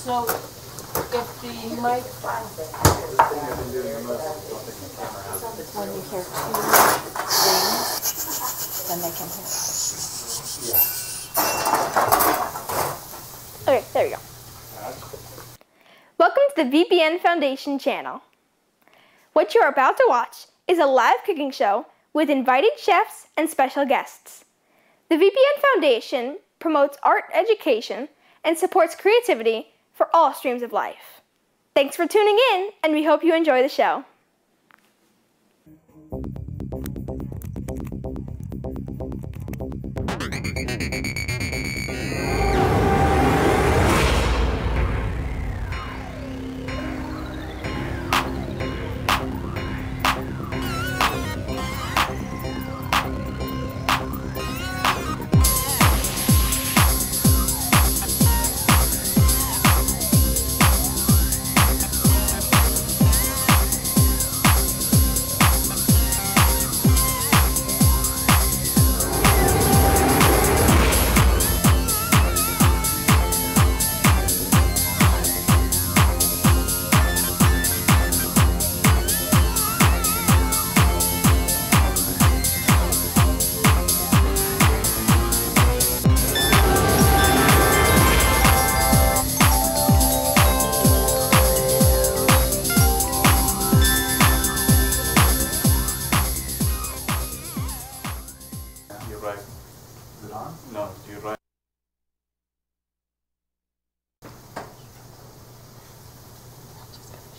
So, if the mic when you hear two rings, then they can hear. Okay, there we go. Welcome to the VPN Foundation channel. What you're about to watch is a live cooking show with invited chefs and special guests. The VPN Foundation promotes art education and supports creativity for all streams of life. Thanks for tuning in, and we hope you enjoy the show.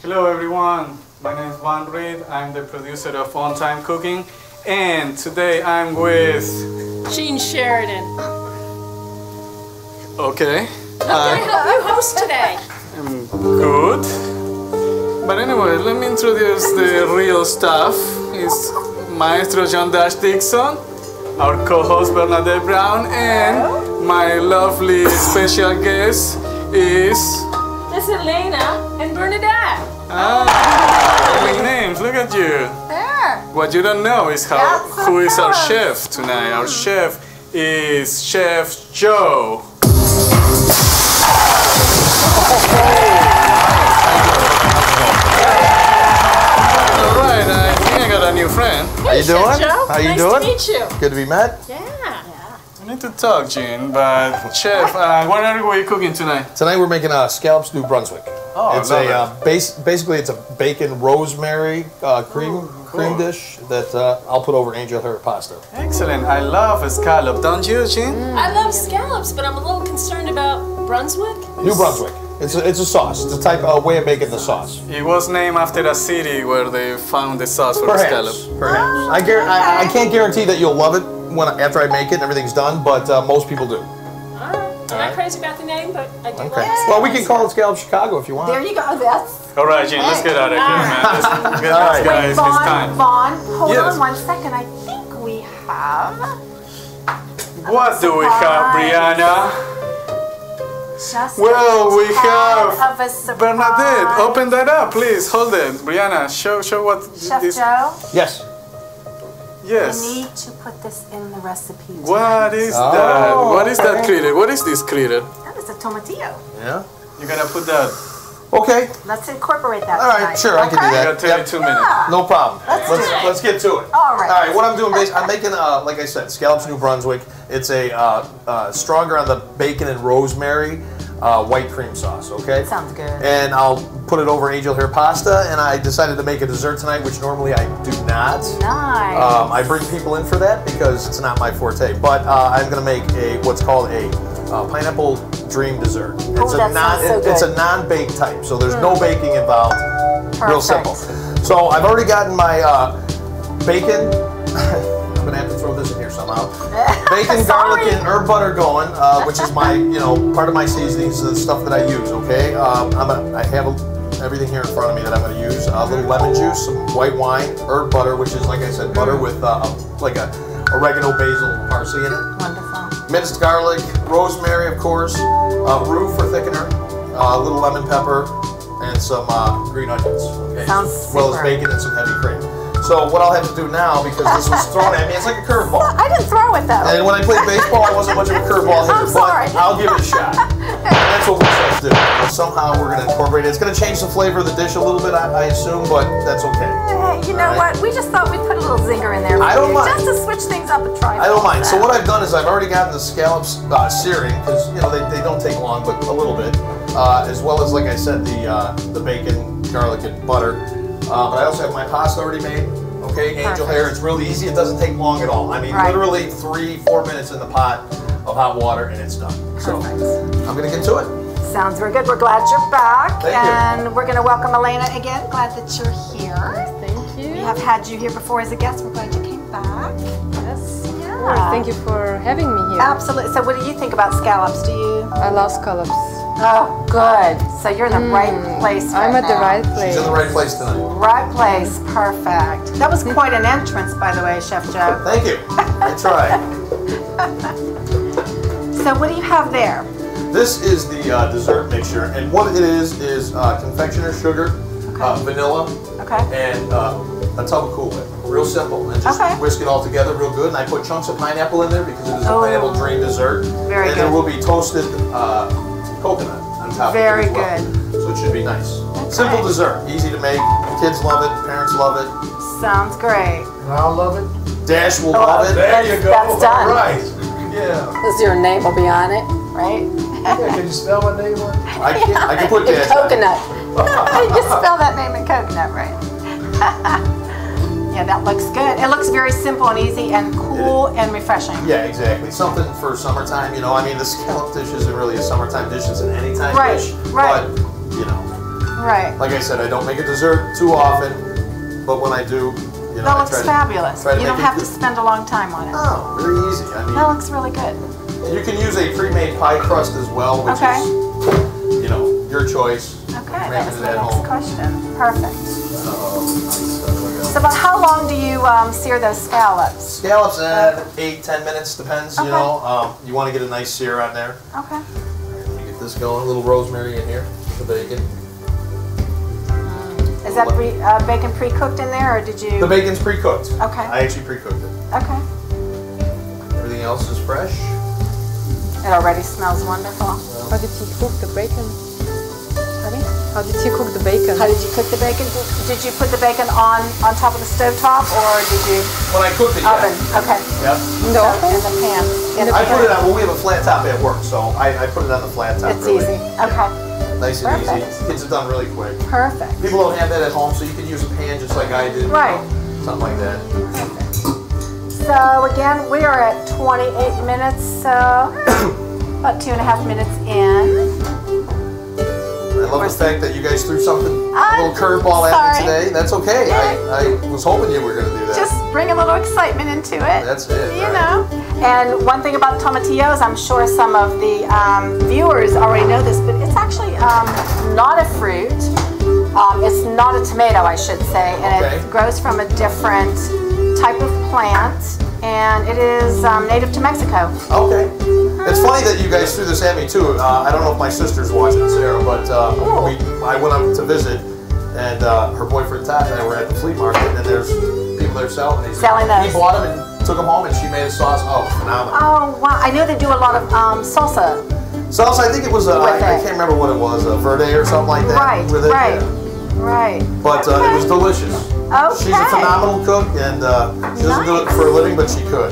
Hello everyone, my name is Van Reed. I'm the producer of On Time Cooking, and today I'm with Jean Sheridan. Okay. How can I help you host today? I'm good. But anyway, let me introduce the real stuff. It's Maestro John Dash Dixon, our co-host Bernadette Brown, and my lovely special guest is... This is Elena and Bernadette. Big names, look at you. There. What you don't know is who is our chef tonight. Our chef is Chef Joe. Alright, I think I got a new friend. Hey, How you doing? Joe. How you nice doing? to meet you. Good to be met. Yeah. We need to talk, Jean, but Chef, what are we cooking tonight? Tonight we're making scallops New Brunswick. Oh, it's I a love basically it's a bacon rosemary cream dish that I'll put over angel hair pasta. Excellent. I love scallop, don't you, Jean? I love scallops, but I'm a little concerned about Brunswick. New Brunswick. It's a sauce. It's a type of way of making the sauce. It was named after a city where they found the sauce for the scallop. Perhaps. I can't guarantee that you'll love it after I make it and everything's done, but most people do. I'm not crazy about the name, but I do like Okay. it. Well, we can call it Scallop Chicago if you want. There you go. That's All right, Jean, let's get out of here, man. Let's get All this right. guy his time. Vaughn, hold Yes. on one second. I think we have What do we have, Brianna? just Well, a we tad have of a surprise. Bernadette. Open that up, please. Hold it. Brianna, show what Chef this... Joe, Yes. Yes. you need to put this in the recipe. What is that? What is that critter? What is this critter? That is a tomatillo. Yeah. You gotta put that... Okay. Let's incorporate that All right. tonight. Sure, I can do You that. got 32 minutes. Yeah. No problem. Let's do it. Let's get to it. All right. All right. What I'm doing, I'm making, like I said, scallops New Brunswick. It's a stronger on the bacon and rosemary white cream sauce. Okay. Sounds good. And I'll put it over angel hair pasta. And I decided to make a dessert tonight, which normally I do not. Nice. I bring people in for that because it's not my forte. But I'm going to make what's called a pineapple dream dessert. Oh, that sounds so It's good. a non-baked type, so there's no baking involved. Real Perfect. simple. So I've already gotten my bacon. I'm gonna have to throw this in here somehow. Bacon, garlic, and herb butter going, which is my, part of my seasonings, the stuff that I use. Okay. I have everything here in front of me that I'm going to use. A little lemon juice, some white wine, herb butter, which is, like I said, butter with like a oregano, basil, parsley in it. Wonderful. Minced garlic, rosemary, of course, rue for thickener, a little lemon pepper, and some green onions. Okay? Sounds As well as super. bacon and some heavy cream. So what I'll have to do now, because this was thrown at me, it's like a curveball. I didn't throw it though. And when I played baseball, I wasn't much of a curveball hitter, I'm sorry. but I'll give it a shot. And that's what we're supposed to do. You know, somehow we're going to incorporate it. It's going to change the flavor of the dish a little bit, I assume, but that's okay. Hey, you know what? We just thought we'd put a little zinger in there. I don't mind. Just to switch things up and try. I don't mind. So what I've done is I've already gotten the scallops searing, because you know they don't take long, but a little bit. As well as, like I said, the bacon, garlic, and butter. But I also have my pasta already made. Okay, angel hair. It's really easy. It doesn't take long at all. I mean, literally 3-4 minutes in the pot of hot water, and it's done. So I'm gonna get to it. Sounds very good. We're glad you're back. Thank you. And we're going to welcome Elena again. Glad that you're here. Thank you. We have had you here before as a guest. We're glad you came back. Yes. Yeah. Thank you for having me here. Absolutely. So what do you think about scallops? Do you? I love scallops. Oh, good. So you're in the right place right I'm at the now. right place. She's in the right place tonight. Right place. Perfect. That was quite an entrance, by the way, Chef Joe. Thank you. I tried. So what do you have there? This is the dessert mixture, and what it is confectioner's sugar, vanilla, and a tub of Cool Whip. Real simple, and just whisk it all together real good. And I put chunks of pineapple in there because it is a pineapple dream dessert. Very and good. there will be toasted coconut on top Very of it as well. good. So it should be nice. Simple dessert, easy to make. Kids love it, parents love it. Sounds great. And I'll love it. Dash will love it. There you go. That's done. All right. Yeah. Because your name will be on it, right? Yeah, can you spell my name on it? I can put Dash. Coconut. You spell that name in coconut, right? Yeah, that looks good. It looks very simple and easy and cool and refreshing. Yeah, exactly. Something for summertime, you know. I mean, the scallop dish isn't really a summertime dish, it's an anytime dish. Right. But, you know, Right. like I said, I don't make a dessert too often, but when I do, you know, That I looks try to, fabulous. try to You make don't it have to good. spend a long time on it. Oh, very easy. I mean, That looks really good. you can use a pre-made pie crust as well, which is, you know, your choice. Okay, that Making was it my at next home. question. Perfect. So about how long do you sear those scallops? Scallops at 8-10 minutes, depends, you know. You want to get a nice sear on there. Okay. Let me get this going. A little rosemary in here, the bacon. Is that bacon pre-cooked in there, or did you? The bacon's pre-cooked. Okay. I actually pre-cooked it. Okay. Everything else is fresh. It already smells wonderful. How did you cook the bacon? Pardon? How did you cook the bacon? How did you cook the bacon? Did you put the bacon on top of the stovetop, or did you When I cooked it, oven? yeah. Okay. Yep. In the oven? In the pan. In the I put pan. it on, well, we have a flat top at work, so I put it on the flat top. It's really. easy. Okay. Nice and Perfect. easy. Gets it done really quick. Perfect. People don't have that at home, so you can use a pan just like I did. Right. Something like that. So again, we are at 28 minutes, so about 2.5 minutes in. I love the fact that you guys threw something, a I'm little curveball at sorry. me today. That's okay. I was hoping you were going to do that. Just bring a little excitement into it. That's it. You right. know. And one thing about tomatillos, I'm sure some of the viewers already know this, but it's actually not a fruit. It's not a tomato, I should say, and Okay. it grows from a different type of plant, and it is native to Mexico. Okay. It's funny that you guys threw this at me too. I don't know if my sister's watching, Sarah, but I went up to visit, and her boyfriend Todd and I were at the flea market, and there's people there selling these. Selling those. He bought them and took them home, and she made a sauce. Oh, phenomenal. Oh wow! I know they do a lot of salsa. Sauce, I think it was, I can't remember what it was, verde or something like that. Right, with it. right, Yeah. right. But it was delicious. Okay. She's a phenomenal cook, and she doesn't do it for a living, but she could.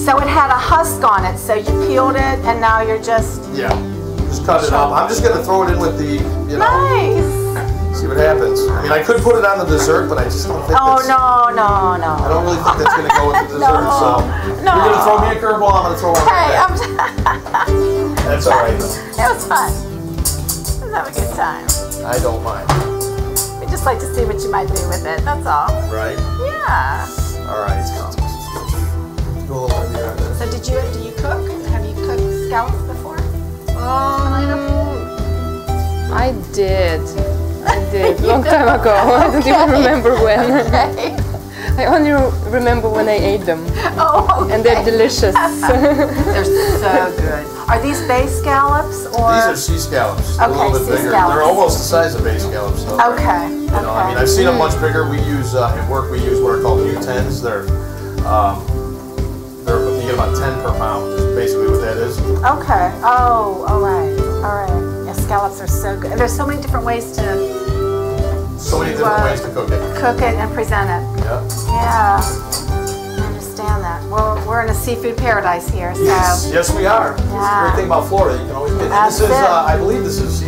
So it had a husk on it, so you peeled it, and now you're just Yeah. Just cut it up. I'm just going to throw it in with the, you know, nice. see what happens. I mean, I could put it on the dessert, but I just don't think Oh that's... no. I don't really think that's going to go with the dessert, No, so... no. You're going to throw me a curveball, I'm going to throw one Hey, right back. That's all right, though. it was fun. Let's have a good time. I don't mind. We just like to see what you might do with it. That's all. Right? Yeah. All right. Go a little heavier on this. So do you cook? Have you cooked scallops before? I did. Long time ago. I don't even remember when. Okay. I only remember when I ate them. Oh, okay. And they're delicious. They're so good. Are these bay scallops or? These are sea scallops. They're a Okay, little bit sea bigger. scallops. They're almost the size of bay scallops. Though. Okay. You know, I mean, I've seen them much bigger. We use at work. We use what are called U10s. They're you get about 10 per pound. Is basically what that is. Okay. Oh, all right. All right. The scallops are so good. There's so many different ways to So many different ways to cook it. cook it and present it. Yeah. Yeah, I understand that. Well, we're in a seafood paradise here, so. Yes, we are. It's the Yeah. great thing about Florida. You can always get. That's This is, it. I believe, this is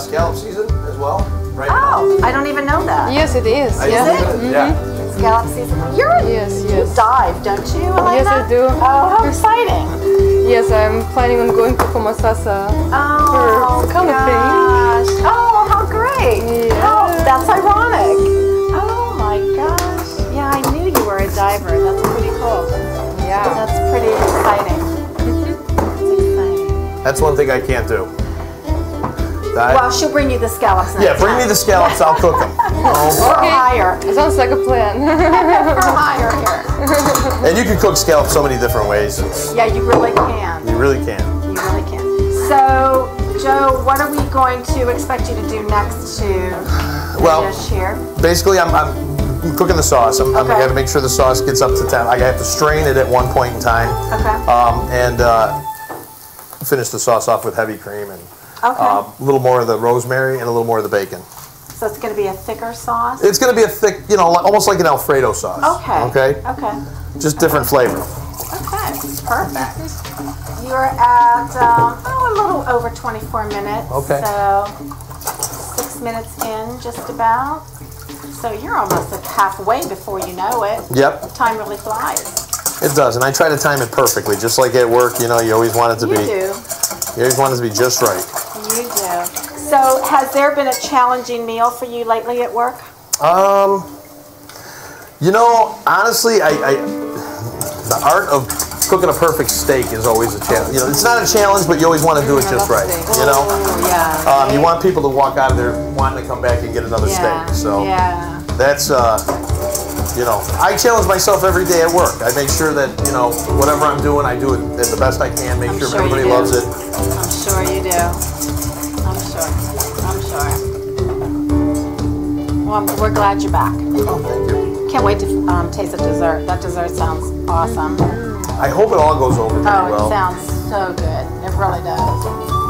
scallop season as well, right now. Oh, I don't even know that. Yes, it is. I Yes. believe it is, Yeah. Scallop season. You Yes. dive, don't you, Elena? Yes, I do. Oh, how exciting. Yes, I'm planning on going to Homosassa. Oh, For scallop gosh. Oh, how great. Yeah. Oh, that's ironic. Oh my gosh. Yeah, I knew you were a diver. That's pretty cool. Yeah. That's pretty exciting. That's exciting. That's one thing I can't do. Well, she'll bring you the scallops next Yeah, bring me the scallops. I'll cook them. For hire. It sounds like a plan. For hire here. And you can cook scallops so many different ways. Yeah, you really can. You really can. You really can. So, Joe, what are we going to expect you to do next to Well, the dish here? basically, I'm cooking the sauce. I Okay. got to make sure the sauce gets up to temp. I have to strain it at one point in time, Okay. and finish the sauce off with heavy cream and Okay. a little more of the rosemary and a little more of the bacon. So it's going to be a thicker sauce? It's going to be a thick, almost like an Alfredo sauce. Okay. Okay. Okay. Just different flavor. Okay. Perfect. You're at a little over 24 minutes. Okay. So 6 minutes in, just about. So you're almost at halfway before you know it. Yep. Time really flies. It does, and I try to time it perfectly, just like at work. You always want it to You be. do. You always want it to be just right. You do. So has there been a challenging meal for you lately at work? Honestly, the art of cooking a perfect steak is always a challenge. It's not a challenge, but you always want to do it just right. Oh, yeah. You want people to walk out of there wanting to come back and get another steak. So yeah. that's, I challenge myself every day at work. I make sure that, whatever I'm doing, I do it at the best I can, make sure sure you everybody do. loves it. I'm sure you do. I'm sure. Well, we're glad you're back. Oh, thank you. Can't wait to taste the dessert. That dessert sounds awesome. I hope it all goes over pretty Oh, well. it sounds so good. It really does.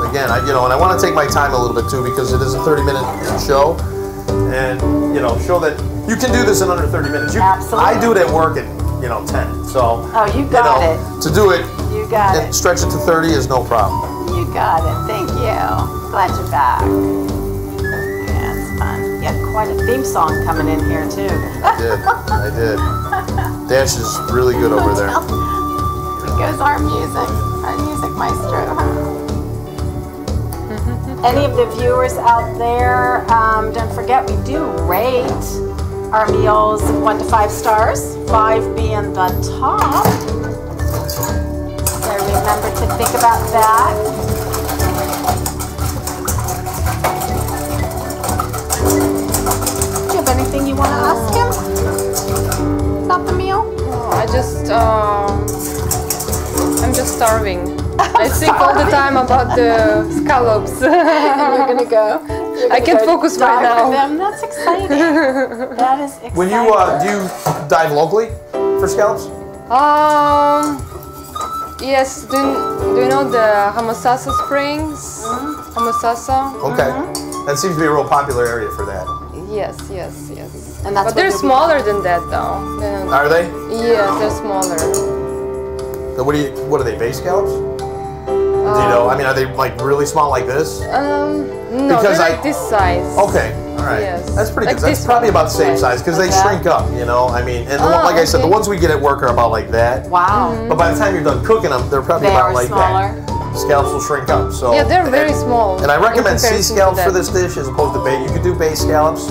Again, and I want to take my time a little bit too, because it is a 30-minute show, and show that you can do this in under 30 minutes. Absolutely. I do it at work in 10. So Oh, you got it. to do it You got and it. stretch it to 30 is no problem. You got it. Thank you. Glad you're back. Yeah, it's fun. You had quite a theme song coming in here too. I did. Dash is really good over there. There goes our music maestro. Any of the viewers out there, don't forget we do rate our meals 1 to 5 stars, 5 being the top. So remember to think about that. Do you have anything you want to ask him about the meal? I'm just starving. I think all the time about the scallops. You're gonna go. I can't focus right dive now. with them. That's exciting. That is exciting. When you do you dive locally for scallops? Yes. Do you know the Homosassa Springs? Homosassa. Okay. That seems to be a real popular area for that. Yes. And that's But they're what you'll be smaller than that, though. Are they? Yes, they're smaller. So what are they, bay scallops? Do you know? I mean, are they like really small like this? No, Because they're like this size. Okay, all right. Yes. That's pretty Like good. That's this probably one. about the same size because they Okay. shrink up, I mean, and like I said, the okay. ones we get at work are about like that. Wow. But by the time you're done cooking them, they're probably They about are like smaller. that. Scallops will shrink up. So Yeah, they're very small. And I recommend in sea comparison to scallops for that. this dish as opposed to bay. You could do bay scallops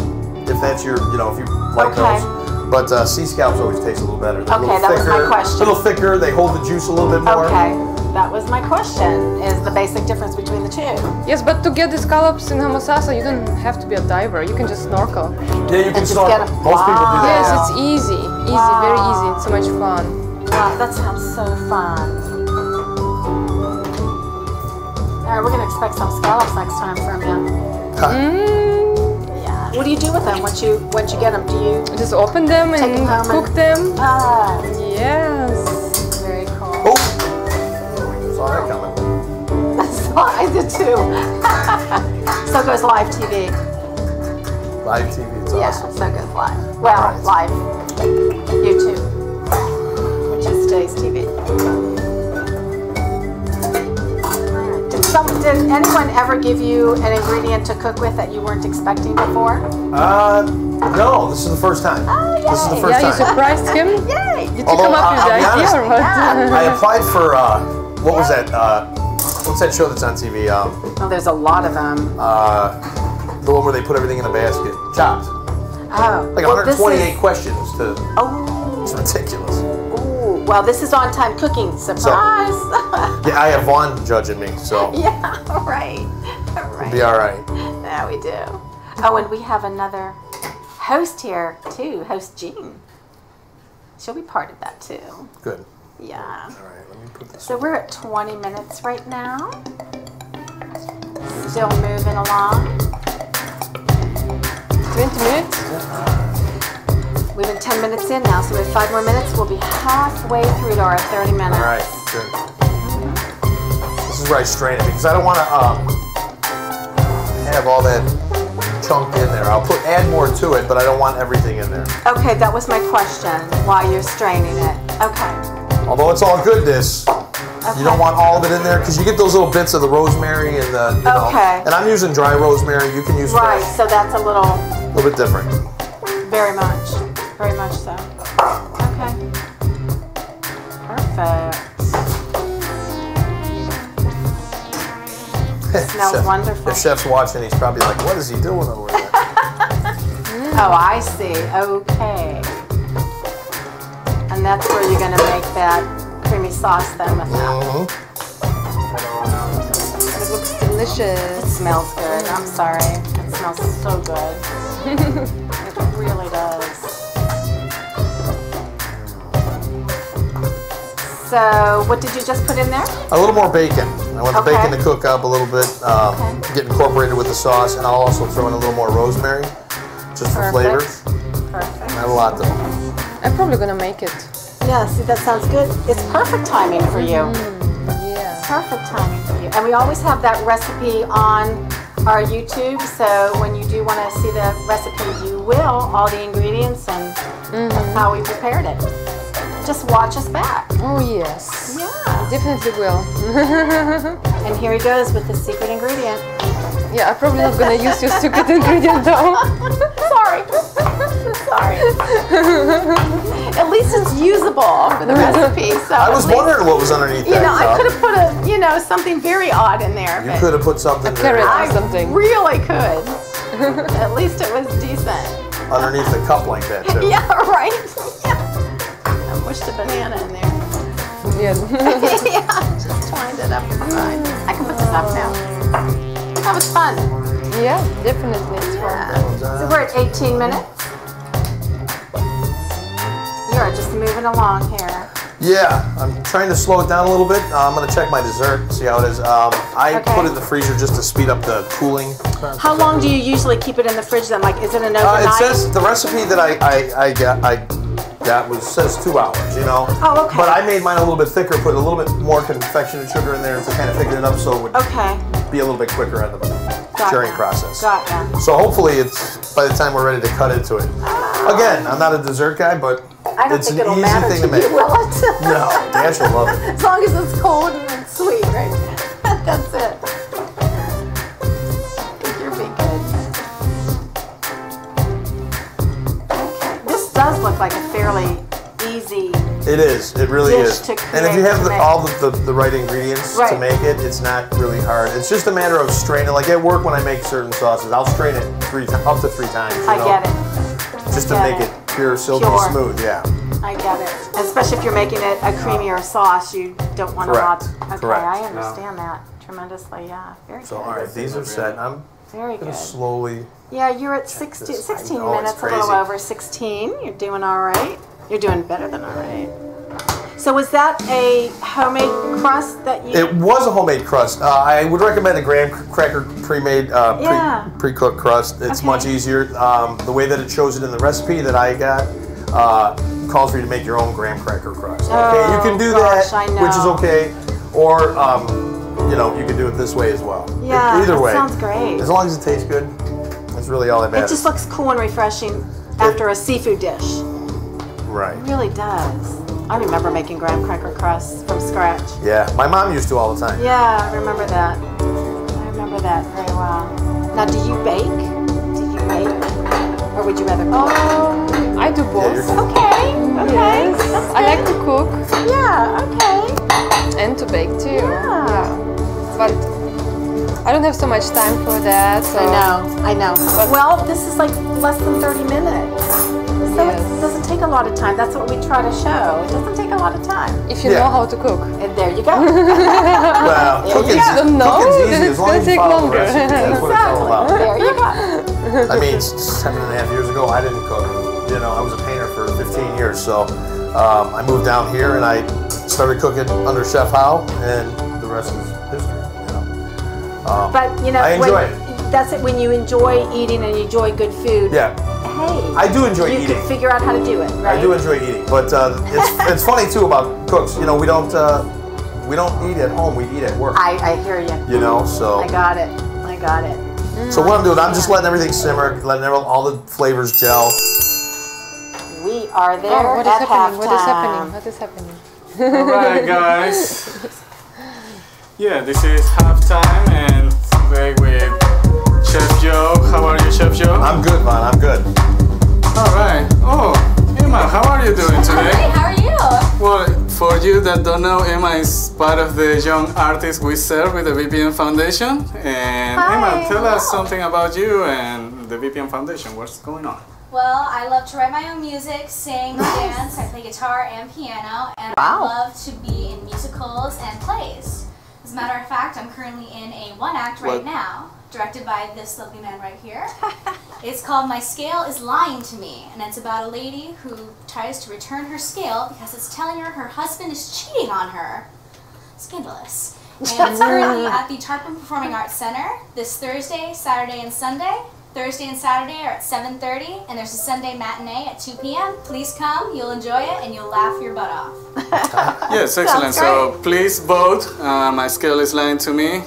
if that's your, if you like Okay. those. But sea scallops always taste a little better. They're a Okay, little that was my thicker, question. A little thicker. They hold the juice a little bit more. Okay. That was my question, is the basic difference between the two. Yes, but to get the scallops in Homosassa, you don't have to be a diver. You can just snorkel. Yeah, you can just snorkel. get 'em. Most people do that. Yes, now. it's easy, very easy. It's so much fun. Wow, that sounds so fun. All right, we're gonna expect some scallops next time from you. Yeah. What do you do with them once you get them? Do you? Just open them Take them and home cook them. Ah, Yes. very cool. Oh, saw that coming. I did too. So goes live TV. Live TV, it's Yeah, awesome. so goes live. Well, live YouTube, which is today's TV. Did anyone ever give you an ingredient to cook with that you weren't expecting before? No, this is the first time. Oh, yay. This is the first Yeah, you time. surprised him? Yay! Did you Although, come up with the I'll be idea honest, or what? I applied for, what was that? What's that show that's on TV? Well, there's a lot of them. The one where they put everything in a basket. Chopped. Oh, Like well, 128 questions to. Oh, It's ridiculous. ooh. Well, this is on time cooking. Surprise! Yeah, I have Vaughn judging me, so Yeah, right. it'll be all right. Yeah, we do. Oh, and we have another host here too, host Jean. She'll be part of that too. Good. Yeah. All right, let me put this. So we're at 20 minutes right now. Still moving along. 20 minutes? We've been 10 minutes in now, so we have 5 more minutes. We'll be halfway through to our 30 minutes. All right, good. This is where I strain it because I don't want to have all that chunk in there. I'll add more to it, but I don't want everything in there. Okay, that was my question. Why you're straining it? Okay. Although it's all goodness, you don't want all of it in there because you get those little bits of the rosemary and the, you know. Okay. And I'm using dry rosemary. You can use Right, fresh. so that's a little, A little bit different. very much so. Okay. Perfect. Smells wonderful. If Chef's watching, he's probably like, what is he doing over there? Oh, I see. Okay. And that's where you're going to make that creamy sauce then with that. It looks delicious. It smells good. I'm sorry. It smells so good. It really does. So, what did you just put in there? A little more bacon. I want the Okay. bacon to cook up a little bit, get incorporated with the sauce, and I'll also throw in a little more rosemary, just for flavor. Perfect. Not a lot though. I'm probably gonna make it. Yeah, see, that sounds good. It's perfect timing for you. Yeah. Perfect timing for you. And we always have that recipe on our YouTube, so when you do want to see the recipe, you will, all the ingredients and how we prepared it. Just watch us back. Oh yes. Yeah. Definitely will. And here he goes with the secret ingredient. Yeah, I'm probably not gonna use your secret ingredient though. Sorry. Sorry. At least it's usable for the recipe. So I was wondering what was underneath that. I could have put something very odd in there. You but could have put something carrot. there I something. really could. At least it was decent. underneath the cup like that too. Yeah, right. Yeah. I mushed a banana in there. Yeah. Yeah, just twined it up inside. I can put this up now. That was fun. Yeah, definitely. It's fun. Yeah. So we're at 18 minutes. You're just moving along here. Yeah, I'm trying to slow it down a little bit. I'm going to check my dessert, see how it is. I Okay. put it in the freezer just to speed up the cooling. How long do you usually keep it in the fridge then? Like, is it an overnight? It says, the recipe that I got says 2 hours, you know? Oh, okay. But I made mine a little bit thicker, put a little bit more confectionate sugar in there to kind of thicken it up so it would Okay. be a little bit quicker on the Got curing ya. process. Got ya. So hopefully it's by the time we're ready to cut into it. Again, I'm not a dessert guy, but I don't it's think an it'll easy matter thing to to make. you, will it? No, Dash will love it. As long as it's cold and it's sweet, right? That's it. I think you'll be good. Okay. This does look like a fairly easy. It is. It really Dish is. to And if you create have to make. all the right ingredients to Right. make it, it's not really hard. It's just a matter of straining. Like at work when I make certain sauces, I'll strain it up to 3 times. You I know, get it. Just to get make it. it pure, silky, Pure. smooth. Yeah. I get it. Especially if you're making it a creamier sauce, you don't want a lot. Correct. Okay, Correct. I understand that tremendously. Yeah, very So good. all right, these are set. I'm Very gonna good. slowly. Yeah, you're at 16 this. 16 I know, it's minutes, a little crazy. over 16. You're doing all right. You're doing better than all right. So was that a homemade crust that you? It was a homemade crust. I would recommend a graham cracker pre-made, Yeah. pre-cooked crust. It's Okay. much easier. The way that it shows it in the recipe that I got calls for you to make your own graham cracker crust. Okay, you can do gosh, that, I know. which is okay. Or you know, you can do it this way as well. Yeah, Either way. Sounds great. As long as it tastes good, that's really all that It matters. just looks cool and refreshing after a seafood dish. Right. It really does. I remember making graham cracker crusts from scratch. Yeah, my mom used to all the time. Yeah, I remember that. I remember that very well. Now, do you bake? Do you bake? Or would you rather cook? I do both. Okay, okay. Yes. That's I like good. to cook Yeah, okay. and to bake too. Yeah. But I don't have so much time for that. So I know. Well, this is like less than 30 minutes. So Yes. it doesn't take a lot of time. That's what we try to show. It doesn't take a lot of time. if you Yeah. know how to cook. And there you go. Well, cooking's, don't know, cooking's then easy it's as long gonna as you take follow the longer. recipe. That's what it's all about. There you go. I mean, 7.5 years ago, I didn't cook. You know, I was a painter for 15 years. So I moved down here and I started cooking under Chef Howe, and the rest is history. You know. But you know, I enjoy it. That's it. When you enjoy eating and you enjoy good food. Yeah, Hey, I do enjoy you eating. can figure out how to do it, right? I do enjoy eating, but it's funny too about cooks. You know, we don't eat at home. We eat at work. I hear you. You know, so. I got it. I got it. So what I'm doing, I'm just letting everything simmer, letting all the flavors gel. We are there Oh, what is at happening? What is halftime. happening? What is happening? Alright guys, yeah, this is halftime and today with Chef Joe. How are you, Chef Joe? I'm good, man. I'm good. Alright, oh, Emma, how are you doing today? Hey, how are you? Well, for you that don't know, Emma is part of the young artists we serve with the VPN Foundation. And Emma, tell us something about you and the VPN Foundation. What's going on? Well, I love to write my own music, sing, dance, I play guitar and piano, and I love to be in musicals and plays. As a matter of fact, I'm currently in a one-act right now, directed by this lovely man right here. It's called My Scale is Lying to Me, and it's about a lady who tries to return her scale because it's telling her her husband is cheating on her. Scandalous. And it's currently at the Tarpon Performing Arts Center this Thursday, Saturday, and Sunday. Thursday and Saturday are at 7:30, and there's a Sunday matinee at 2 p.m. Please come, you'll enjoy it, and you'll laugh your butt off. Yes, excellent. So please vote. My Scale is Lying to Me.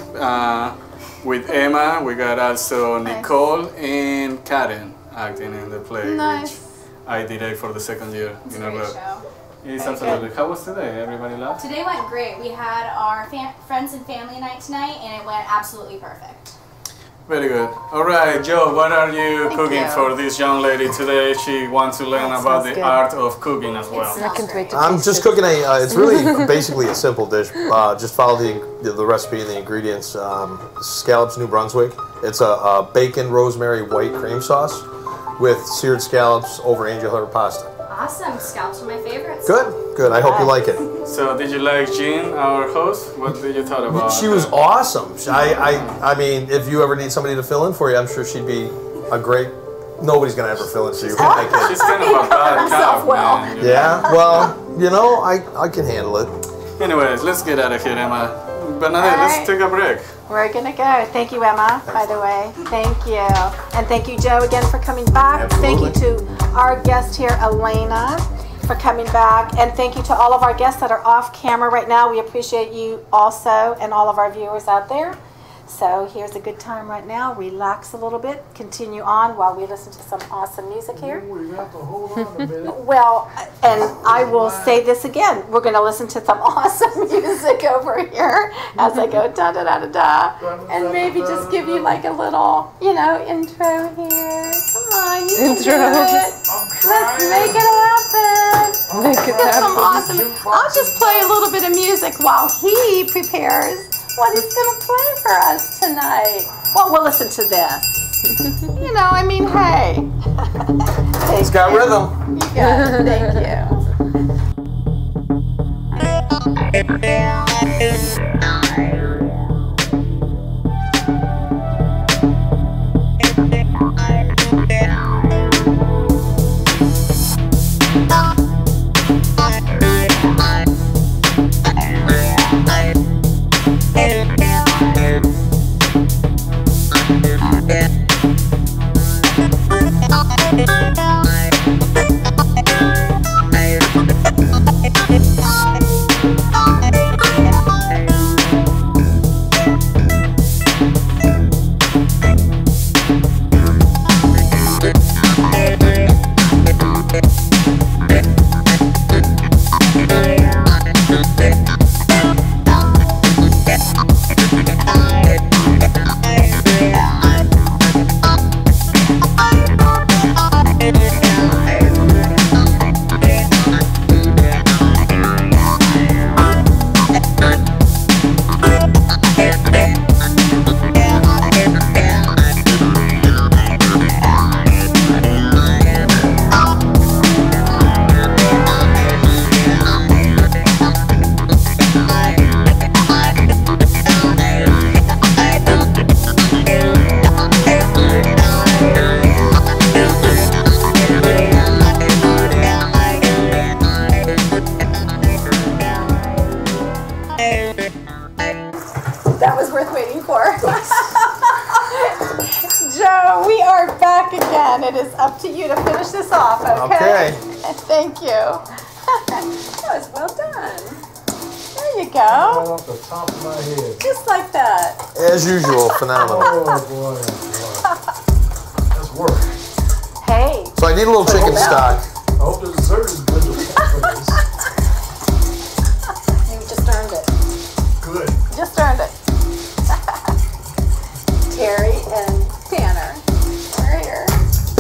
With Emma, we got also Nicole and Karen acting in the play, which I did for the second year in a row. Show. It's absolutely. How was today? Everybody laughed? Today went great. We had our friends and family night tonight, and it went absolutely perfect. Very good. All right, Joe, what are you cooking for this young lady today? She wants to learn about the art of cooking as well. I can't wait to I'm taste just it. cooking it's really basically a simple dish. Just follow the recipe and the ingredients. Scallops, New Brunswick. It's a bacon, rosemary, white cream sauce with seared scallops over angel hair pasta. Awesome. Scallops are my favorites. Good, good. I hope you like it. So, did you like Jean, our host? What did you thought about She was her? awesome. I mean, if you ever need somebody to fill in for you, I'm sure she'd be a great. Nobody's gonna ever fill in for you. I can't. She's kind of a bad cow, well. man. you know? Yeah, well, you know, I can handle it. Anyways, let's get out of here, Emma. Bernadette, All let's right. take a break. We're gonna go. Thank you, Emma, by the way. Thank you. And thank you, Joe, again for coming back. Thank you to our guest here, Elena, for coming back. And thank you to all of our guests that are off camera right now. We appreciate you also and all of our viewers out there. So here's a good time right now. Relax a little bit. Continue on while we listen to some awesome music here. We have to hold on a bit. Well, and I will say this again. We're going to listen to some awesome music over here as I go da da da da da. And maybe just give you like a little, intro here. Come on, you can do it. Let's make it happen. Make it Get some happen. awesome. I'll just play a little bit of music while he prepares what he's going to play for us tonight. Well, we'll listen to this. Hey. It's got rhythm. You got it. Thank you. back again. It is up to you to finish this off, okay? Thank you. That was well done. There you go. Right off the top of my head. Just like that. As usual, phenomenal. Oh boy, that's work. Hey. So I need a little chicken stock. I hope the dessert is good to for this. You just earned it. Good. Just earned it. Terry and Tanner are here.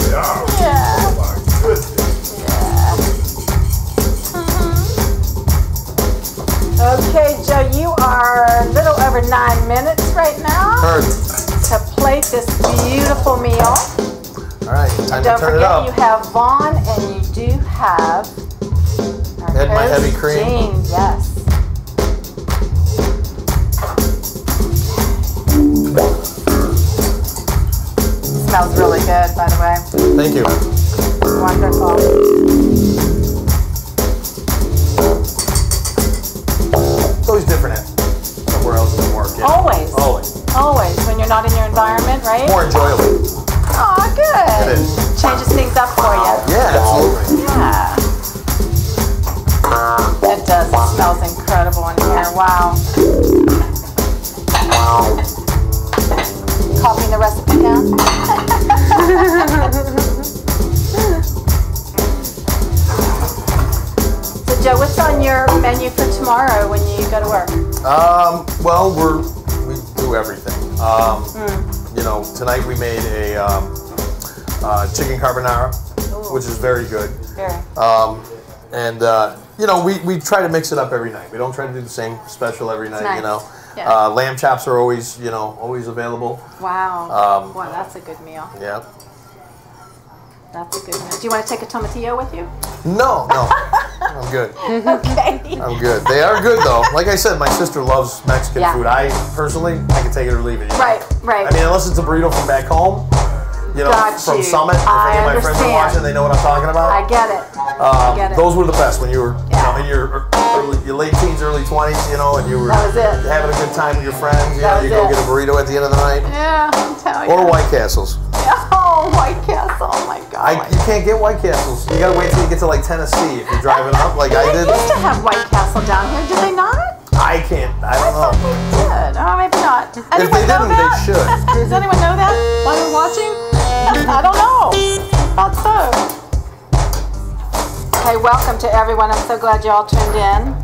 Yeah. Yeah. Oh my goodness. Yeah. Okay, Joe, you are a little over 9 minutes right now Heard. to plate this beautiful meal. All right, time to Don't turn it forget, up. you have Vaughn and you do have our Add my host, heavy cream. Jane, yes. Smells really good, by the way. Thank you. Wonderful. It's always different at somewhere else than work. Yeah. Always. Always. Always, when you're not in your environment, right? More enjoyable. Oh, good. It is. Changes things up for you. Yeah, absolutely. Yeah. It does. It smells incredible in here. Wow. Copying the recipe down. So, Joe, what's on your menu for tomorrow when you go to work? Well, we do everything. You know, tonight we made a chicken carbonara, which is very good. Very. You know, we try to mix it up every night. We don't try to do the same special every night. Nice. You know, Yeah. lamb chops are always available. Wow. Wow, that's a good meal. Yeah. That's a good meal. Do you want to take a tomatillo with you? No, I'm good. Okay. I'm good. They are good though. Like I said, my sister loves Mexican Yeah. food. I personally, I can take it or leave it. You know? Right, right. I mean, unless it's a burrito from back home, you know, Got from you. Summit. If I any of my friends are understand. watching, they know what I'm talking about. I get it. I get it. Those were the best when you were, Yeah. in your late teens, early 20s, and you were That was it. having a good time with your friends. That You was go it. get a burrito at the end of the night, Yeah, I'm telling you. or White Castles. Oh, White Castle. Oh my God. You can't get White Castles. You gotta wait till you get to like Tennessee if you're driving up, like I They did. used to have White Castle down here, did they not? I can't. I don't know. They did. Oh, maybe not. If Anyone they know didn't, that? they should. Does anyone know that while you're watching? I don't know. Thought so. Hey, welcome to everyone. I'm so glad you all tuned in.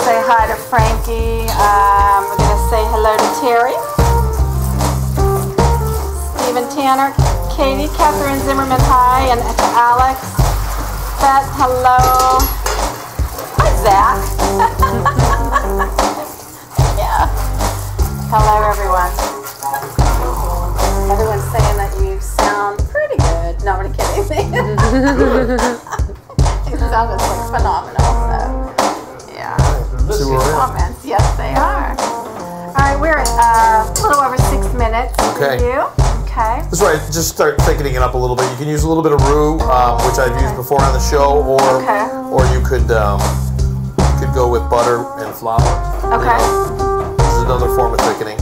Say hi to Frankie. We're going to say hello to Terry. Stephen Tanner, Katie, Catherine Zimmerman, hi, and to Alex. Beth, hello. Hi, Zach. Yeah. Hello, everyone. Everyone's saying that you sound pretty good. No, I'm kidding. You sound just like phenomenal. So, yeah. See where we're at. Comments, yes, they are. All right, we're at a little over 6 minutes Okay. for you. Okay. That's right. Just start thickening it up a little bit. You can use a little bit of roux, which I've used before on the show, Okay. or you could go with butter and flour. Okay. This is another form of thickening.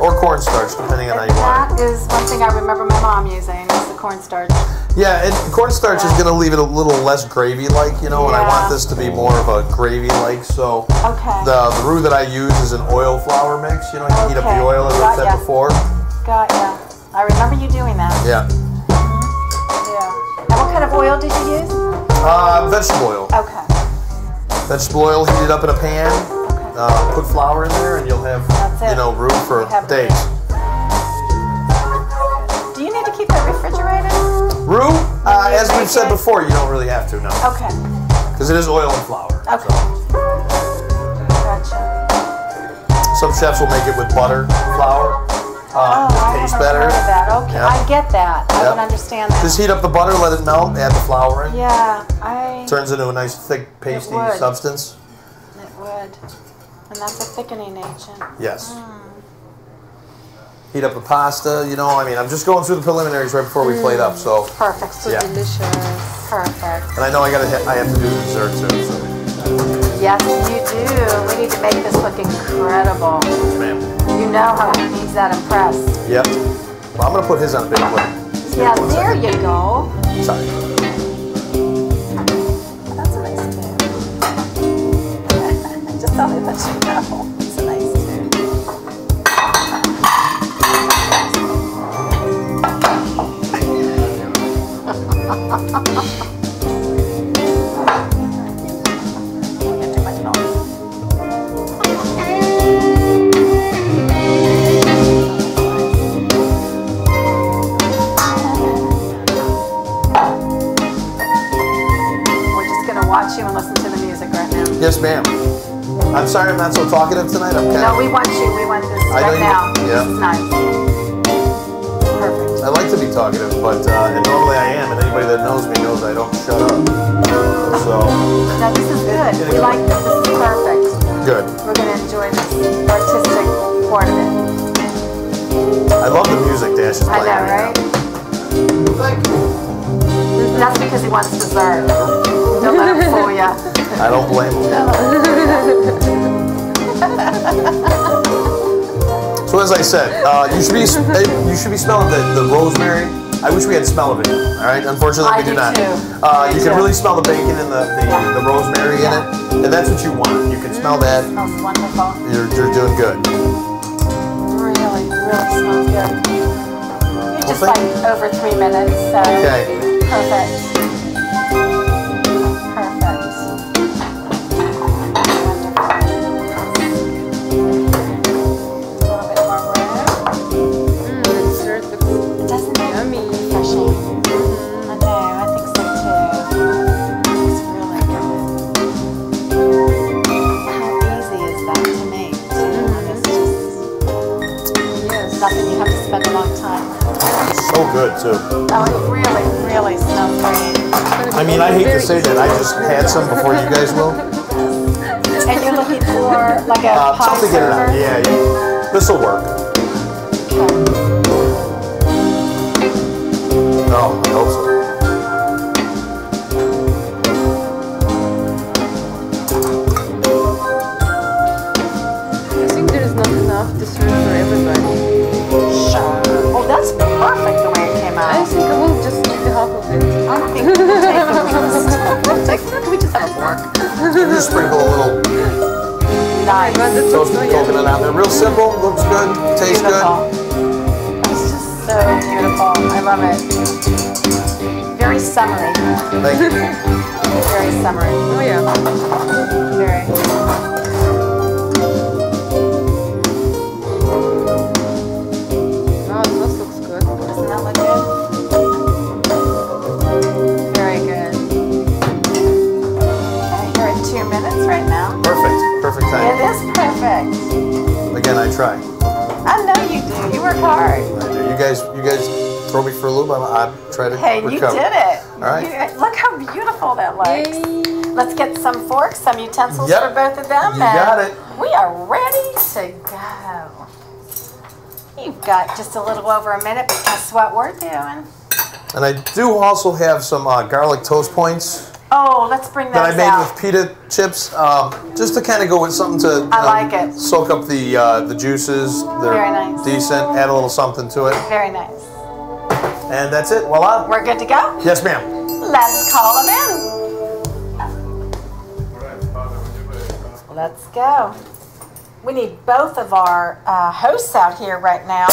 Or cornstarch, depending on how you want it. That is one thing I remember my mom using, is the cornstarch. Yeah, and cornstarch is going to leave it a little less gravy-like, and I Yeah. want this to be more of a gravy-like. So Okay. the roux that I use is an oil flour mix. You heat up Okay. the oil as I Got said ya. before. Got ya. I remember you doing that. Yeah. Yeah. And what kind of oil did you use? Vegetable oil. Okay. Vegetable oil, heat it up in a pan. Put flour in there, and you'll have That's it. roux for You have days. Do you need to keep it refrigerated? Roux, as make we've said it? before, you don't really have to, no, Okay. because it is oil and flour. Okay. Gotcha. Some chefs will make it with butter, flour. Oh, I tastes haven't better. heard of that. Okay, Yeah. I get that. I Yep. can understand that. Just heat up the butter, let it melt, add the flour in. Yeah, Turns into a nice thick pasty would. substance. It would. And that's a thickening agent. Yes. Heat up the pasta, I'm just going through the preliminaries right before we plate up, so Perfect. So Yeah. delicious. Perfect. And I know I have to do the dessert too. So. Yes, you do. We need to make this look incredible. Yes, ma'am. You know how he needs that impress. Yep. Well, I'm gonna put his on a big plate. Yeah, there you go. Sorry. That's a nice tune. Just tell me that you know. It's a nice tune. Watch you and listen to the music right now. Yes, ma'am. I'm sorry I'm not so talkative tonight. I'm kind No, of... we want you. We want this I know right you- now. yeah. This is nice. Perfect. I like to be talkative, but and normally I am, and anybody that knows me knows I don't shut up. So, No, this is good. We like this. This is perfect. good. We're going to enjoy this artistic part of it. I love the music Dash is I playing know, right? Thank you. That's because he wants dessert. Don't let him fool ya. I don't blame him. So as I said, you should be smelling the rosemary. I wish we had smell of it. All right, unfortunately we do not. too. You can really smell the bacon and the rosemary in it, and that's what you want. You can smell that. Smells wonderful. You're doing good. Really, really smells good. You're just thank like over 3 minutes, so Okay. perfect. Perfect. A little bit more room. Dessert looks Doesn't it? yummy. Refreshing. I know, I think so too. It's really good. How easy is that to make too? And it's just Yes. nothing you have to spend a long time. So good too. Oh, it really, really smells great. I mean, I hate to say that. I just had some before you guys will. And you're looking for like a pie Something to get it out. server? Yeah. This will work. Oh, I hope so. I think there is not enough dessert for everybody. Sure. Oh, that's perfect the way it came I out. think I will just eat the half of it. I think we'll take the rest. Can we just have a fork? You just sprinkle a little Nice. But that's toasted also coconut on there. Real simple, looks good, tastes good. Beautiful. It's just so beautiful. I love it. Very summery. Thank you. Very summery. Oh yeah. Very. Wow, the sauce looks good. Doesn't that look good? Very good. And you're at 2 minutes right now. Perfect It time. is perfect. Again, I try. I know you do. You work hard. I do. You guys throw me for a loop. I try to Hey, recover. you did it. All right. Look how beautiful that looks. Yay. Let's get some forks, some utensils Yep. for both of them. You got it. We are ready to go. You've got just a little over a minute, but guess what we're doing? And I do also have some garlic toast points Oh, let's bring those that I made out. with pita chips, just to kind of go with something to I like it. soak up the juices. They're Very nice. decent. Add a little something to it, Very nice. and that's it. Voila. We're good to go? Yes, ma'am. Let's call them in. Let's go. We need both of our hosts out here right now.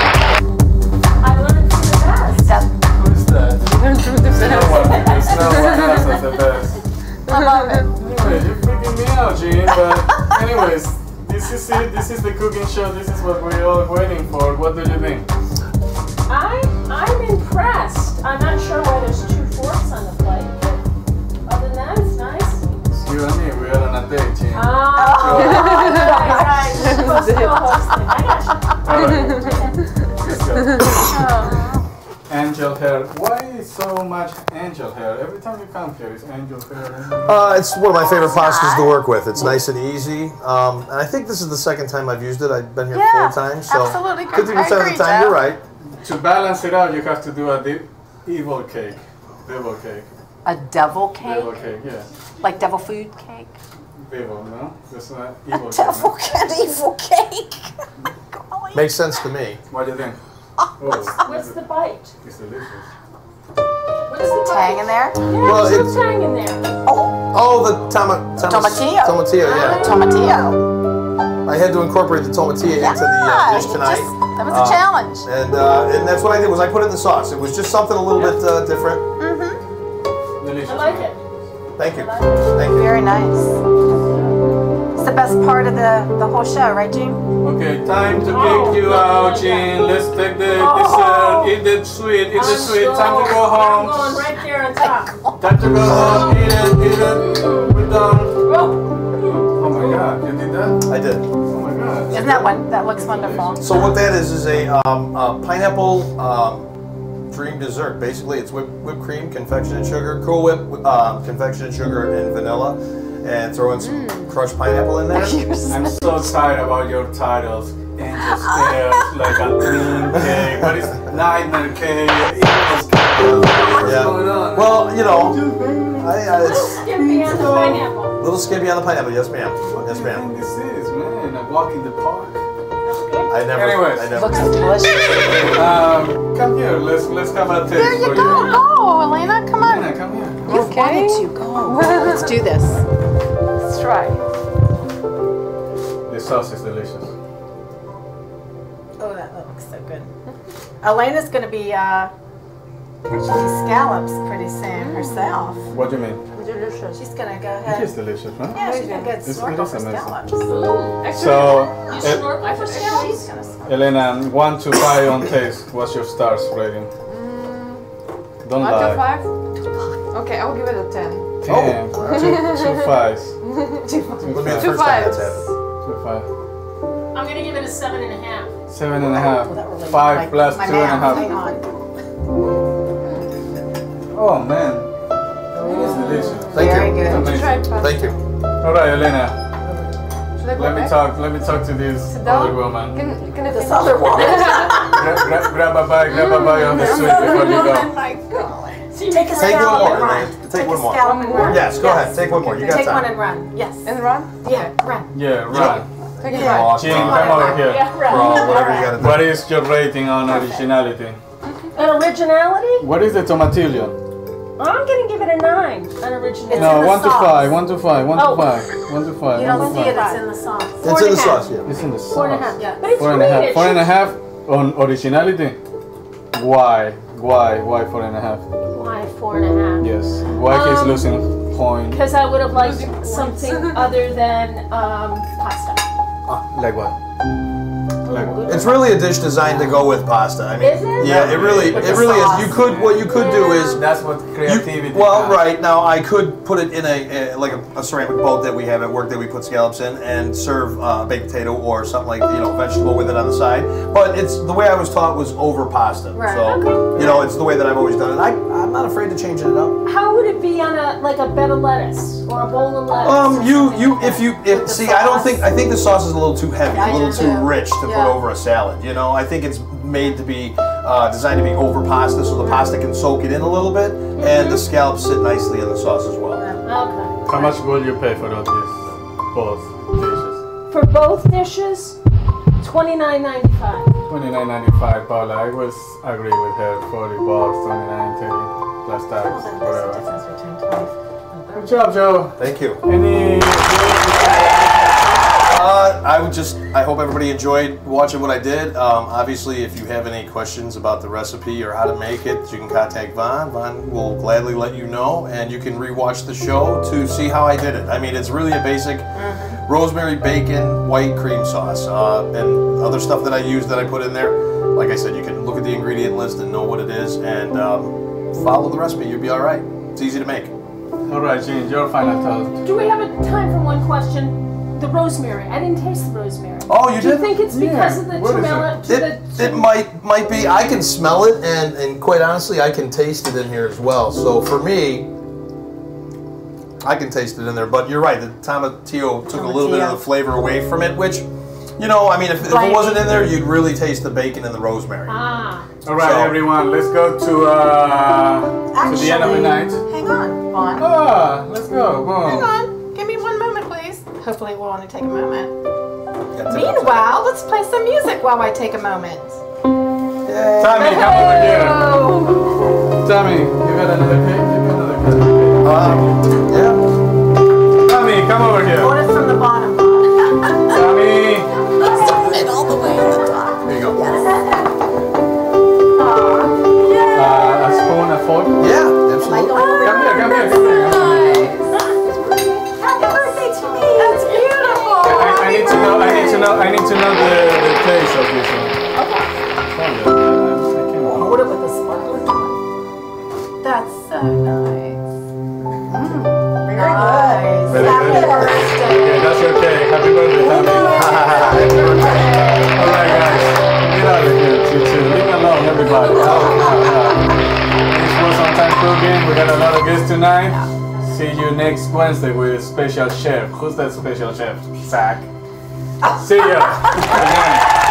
I learned from the best. Who's that? Learn through the No one, because no one else is the best. I love it. Anyway, you're freaking me out, Gene, but anyways, this is it. This is the cooking show. This is what we're all waiting for. What do you think? I'm impressed. I'm not sure why there's 2 forks on the plate, but other than that, it's nice. It's you and me. We are on a date, Gene. Right. Supposed to co-host it. I got you. All right. Let's go. Angel hair. Why is so much angel hair. Every time you come here, it's angel hair. It's one of my favorite pastas to work with. It's nice and easy. And I think this is the second time I've used it. I've been here 4 times. So absolutely. 50% of the time, you're right. To balance it out, you have to do a evil cake. Devil cake. A devil cake? Devil cake, yeah. Like devil food cake? Devil, no? That's not evil cake. Devil No? evil cake. Makes sense to me. What do you think? What's the bite? It's delicious. What is the Tang in there? Well, There's it's no tang in there. oh the Tomatillo. tomatillo, yeah. Tomatillo. I had to incorporate the tomatillo into the dish tonight. That was a challenge. And that's what I did was I put it in the sauce. It was just something a little bit different. Delicious. I like it. Thank you. Thank you. Very nice. It's the best part of the whole show, right, Gene? Okay, time to kick you out, Jean. Let's take the dessert. Eat the sweet. Eat the sweet. Time to go I'm home. going right there on top. Time to go home. Eat it. We're done. Oh my God, you did that? I did. Oh my God. Isn't that one? That looks wonderful. So what that is a pineapple dream dessert. Basically, it's whipped cream, confectionate sugar, Cool Whip, confectionate sugar, and vanilla, and throw in some crushed pineapple in there. I'm so excited about your titles. Angel Stairs, like a dream cake. What is nightmare cake? Evil's cake. What's going on? Well, you know, it's Skimpy on the pineapple. a little skimpy on the pineapple. Yes, ma'am. Yes, What ma'am. do you think this is, man? A walk in the park. Anyways. I never. Looks delicious. Come here. Let's have a taste There you for go. you. Go, Elena. Come on. Elena, come here. You've wanted to. Go. Let's do this. Let's try. The sauce is delicious. Oh, that looks so good. Elena's going to be scallops pretty soon herself. What do you mean? Delicious. She's going to go It ahead. is delicious, right? Yeah, she's going to get It snorkel is for amazing. scallops. So, You snorkel for scallops? Elena, 1 to 5 on taste. What's your stars rating? Don't 1 lie. to 5? Okay, I will give it a 10. 10. Two fives. Would be the 2 first time that's 5s. happened. 2 5. I'm going to give it a 7.5. 7.5. 5 plus My 2.5. math. Hang on. Oh man, it is delicious. Thank Very you. good. Amazing. Try pasta. Thank you. All right, Elena. Should I go Let me back? talk. Let me talk to this Sit down? other woman. Can I This finish? other woman. Grab a bite. Grab a bite of the sweet before you go. My God. See, Take a Take one scallop more. and run. Elena. Take one more. Scallop and run. Yes, go ahead. Take one more. You got Take one time. and run. Yes. And run? Yeah, run. Yeah, right. Take it Yeah. back. Jean, come over here. Yeah, right. Bro, whatever you gotta do. What is your rating on originality? An originality? What is the tomatillo? I'm going to give it a 9 on originality. in No, the 1 to sauce. 5. 1 to 5. 1 to Oh. 5. 1 to 5. You 1 don't to see it, 5. it's in the sauce. It's in the sauce, yeah. It's in the sauce. 4.5. Yeah. But it's 4.5. great. 4.5 on originality. Why? Why 4.5? Why 4.5? Yes. Why he's losing point? Because I would have liked something other than pasta. Like what? Like what? It's really a dish designed to go with pasta. I mean, Is it? yeah, it really With is. the You could what you could do is That's what creativity. well, does. right now I could put it in a ceramic boat that we have at work that we put scallops in and serve baked potato or something like vegetable with it on the side. But it's the way I was taught was over pasta. Right. So it's the way that I've always done it. I'm not afraid to changing it up. How would it be on a bed of lettuce or a bowl of lettuce? I think the sauce is a little too heavy, I a little do too too. rich to put Yeah. over a salad. I think it's made to be designed to be over pasta, so the pasta can soak it in a little bit, and the scallops sit nicely in the sauce as well. Okay. How much will you pay for all these both dishes? For both dishes, $29.95. $29.95, Paula. I was agree with her. $40, $29.30 plus tax, whatever. Good job, Joe. Thank you. Any? I hope everybody enjoyed watching what I did. Obviously, if you have any questions about the recipe or how to make it, you can contact Vaughn. Vaughn will gladly let you know, and you can rewatch the show to see how I did it. I mean, it's really a basic rosemary bacon white cream sauce and other stuff that I use that I put in there. Like I said, you can look at the ingredient list and know what it is, and follow the recipe. You'll be all right. It's easy to make. All right, Jean, your final thought. Do we have a time for one question? the rosemary. I didn't taste the rosemary. Oh, you Do you did? think it's because of the What is turmeric? It might be. I can smell it, and quite honestly, I can taste it in here as well. So for me, I can taste it in there. But you're right. The tomatillo took a little bit of the flavor away from it, which, you know, I mean, if it wasn't in there, you'd really taste the bacon and the rosemary. Ah. All right, everyone, let's go to the end of the night. Hang on, Vaughn. Ah, let's go. Hang Boom. on. Give me 1 moment, please. Hopefully we'll only take a moment. Yeah, Meanwhile, let's play some music while I take a moment. Tommy, come over here. Tommy, you got another cake? You got another cake? yeah. Tommy, come over here. Order from the bottom, Vaughn. Tommy. Submit all the way in the top. Here you go. A spoon, a fork? Yeah, absolutely. Come here, come here, come here. Happy birthday to me. That's beautiful. I need to know the taste of this one. Hold it with the sparkler. That's so nice. Nice. Very Happy good. birthday. Okay, that's your cake. Happy birthday, Tommy. Alright guys, get out of here, leave me alone, everybody. Thanks for some time cooking. We got a lot of guests tonight. See you next Wednesday with special chef. Who's that special chef? Zach. See ya. Again.